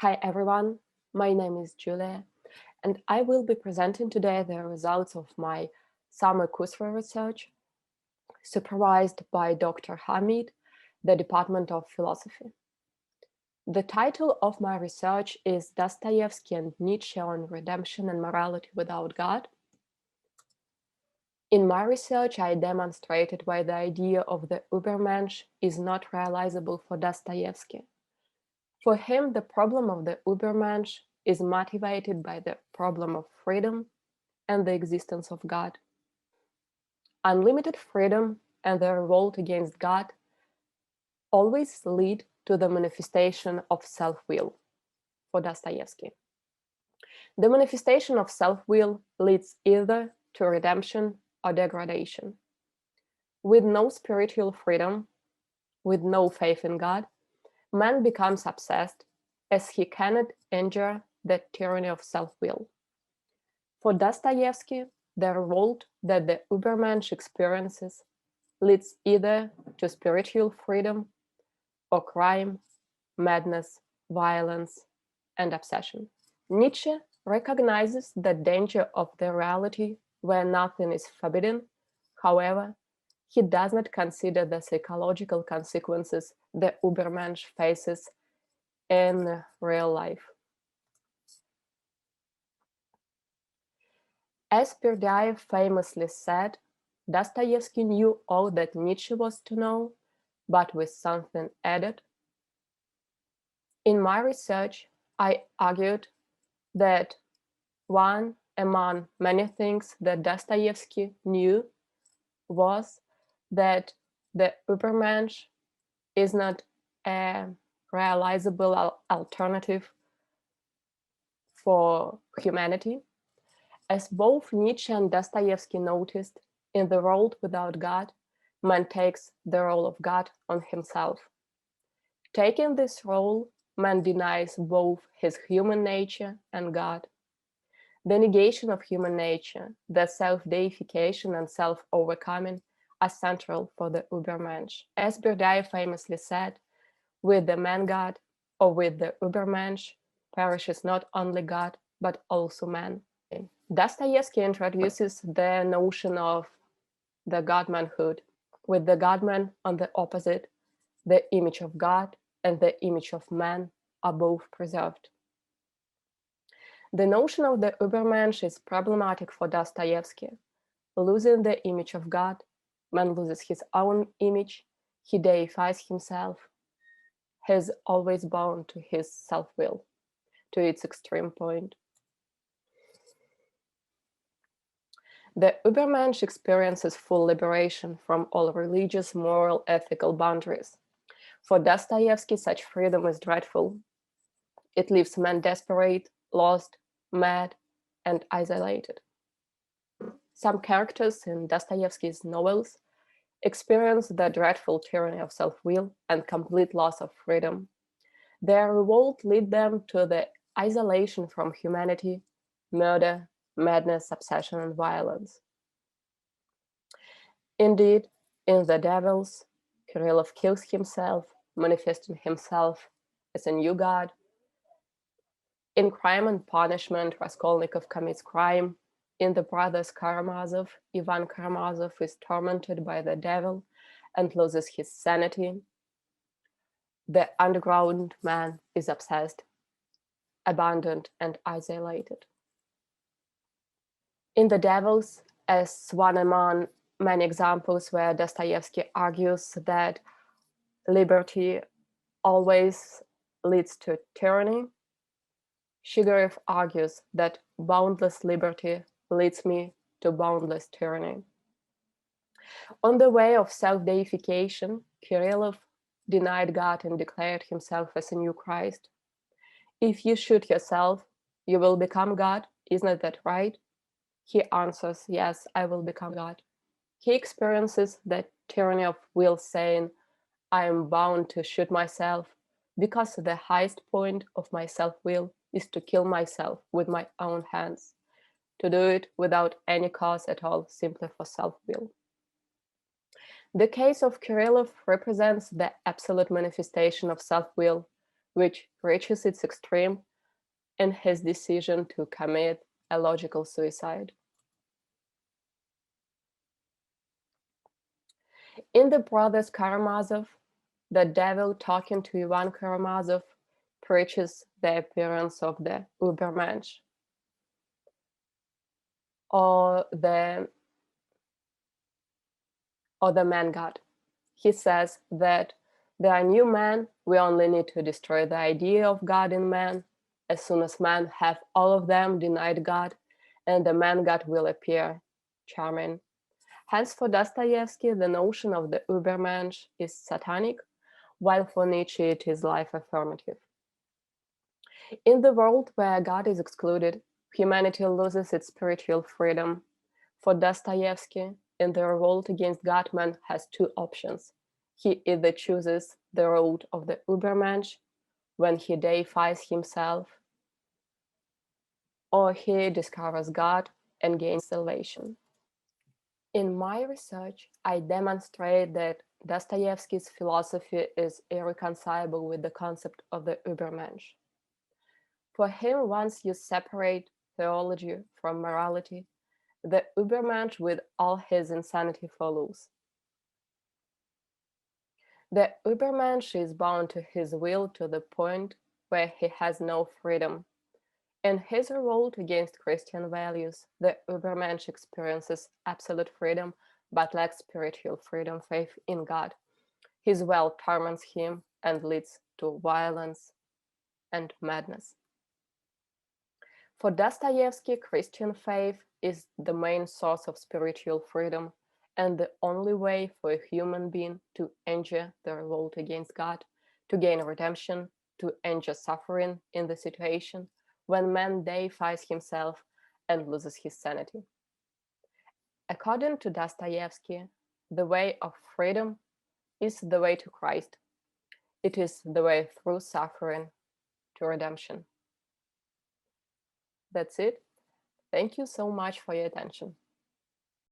Hi everyone, my name is Julia, and I will be presenting today the results of my summer coursework research, supervised by Dr. Hamid, the Department of Philosophy. The title of my research is Dostoevsky and Nietzsche on Redemption and Morality Without God. In my research, I demonstrated why the idea of the Übermensch is not realizable for Dostoevsky. For him, the problem of the Übermensch is motivated by the problem of freedom and the existence of God. Unlimited freedom and the revolt against God always lead to the manifestation of self-will for Dostoevsky. The manifestation of self-will leads either to redemption or degradation. With no spiritual freedom, with no faith in God, man becomes obsessed as he cannot endure the tyranny of self-will. For Dostoevsky, the revolt that the Übermensch experiences leads either to spiritual freedom or crime, madness, violence, and obsession. Nietzsche recognizes the danger of the reality where nothing is forbidden. However, he does not consider the psychological consequences the Übermensch faces in real life. As Berdyaev famously said, Dostoevsky knew all that Nietzsche was to know, but with something added. In my research, I argued that one among many things that Dostoevsky knew was that the Übermensch is not a realizable alternative for humanity. As both Nietzsche and Dostoevsky noticed, in the world without God, man takes the role of God on himself. Taking this role, man denies both his human nature and God. The negation of human nature, the self-deification and self-overcoming are central for the Übermensch. As Berdyaev famously said, with the man-God or with the Übermensch perishes not only God, but also man. Dostoevsky introduces the notion of the God-manhood, with the God-man on the opposite, the image of God and the image of man are both preserved. The notion of the Übermensch is problematic for Dostoevsky. Losing the image of God, man loses his own image, he deifies himself. He is always bound to his self-will, to its extreme point. The Übermensch experiences full liberation from all religious, moral, ethical boundaries. For Dostoevsky, such freedom is dreadful. It leaves man desperate, lost, mad, and isolated. Some characters in Dostoevsky's novels experience the dreadful tyranny of self-will and complete loss of freedom. Their revolt leads them to the isolation from humanity, murder, madness, obsession, and violence. Indeed, in The Devils, Kirillov kills himself, manifesting himself as a new god. In Crime and Punishment, Raskolnikov commits crime. In The Brothers Karamazov, Ivan Karamazov is tormented by the devil and loses his sanity. The underground man is obsessed, abandoned, and isolated. In The Devils, as one among many examples where Dostoevsky argues that liberty always leads to tyranny, Shigarev argues that boundless liberty leads me to boundless tyranny. On the way of self-deification, Kirillov denied God and declared himself as a new Christ. If you shoot yourself, you will become God, isn't that right? He answers, yes, I will become God. He experiences the tyranny of will, saying, I am bound to shoot myself because the highest point of my self-will is to kill myself with my own hands, to do it without any cause at all, simply for self-will. The case of Kirillov represents the absolute manifestation of self-will, which reaches its extreme in his decision to commit a logical suicide. In The Brothers Karamazov, the devil talking to Ivan Karamazov preaches the appearance of the Übermensch, or the man God. He says that there are new men, we only need to destroy the idea of God in man. As soon as men have all of them denied God, and the man God will appear. Charming. Hence, for Dostoevsky, the notion of the Übermensch is satanic, while for Nietzsche it is life affirmative. In the world where God is excluded, humanity loses its spiritual freedom. For Dostoevsky, in the revolt against God, man has two options. He either chooses the road of the Übermensch, when he deifies himself, or he discovers God and gains salvation. In my research, I demonstrate that Dostoevsky's philosophy is irreconcilable with the concept of the Übermensch. For him, once you separate theology from morality, the Übermensch with all his insanity follows. The Übermensch is bound to his will to the point where he has no freedom. In his revolt against Christian values, the Übermensch experiences absolute freedom but lacks spiritual freedom, faith in God. His will torments him and leads to violence and madness. For Dostoevsky, Christian faith is the main source of spiritual freedom and the only way for a human being to endure the revolt against God, to gain redemption, to endure suffering in the situation when man deifies himself and loses his sanity. According to Dostoevsky, the way of freedom is the way to Christ. It is the way through suffering to redemption. That's it. Thank you so much for your attention.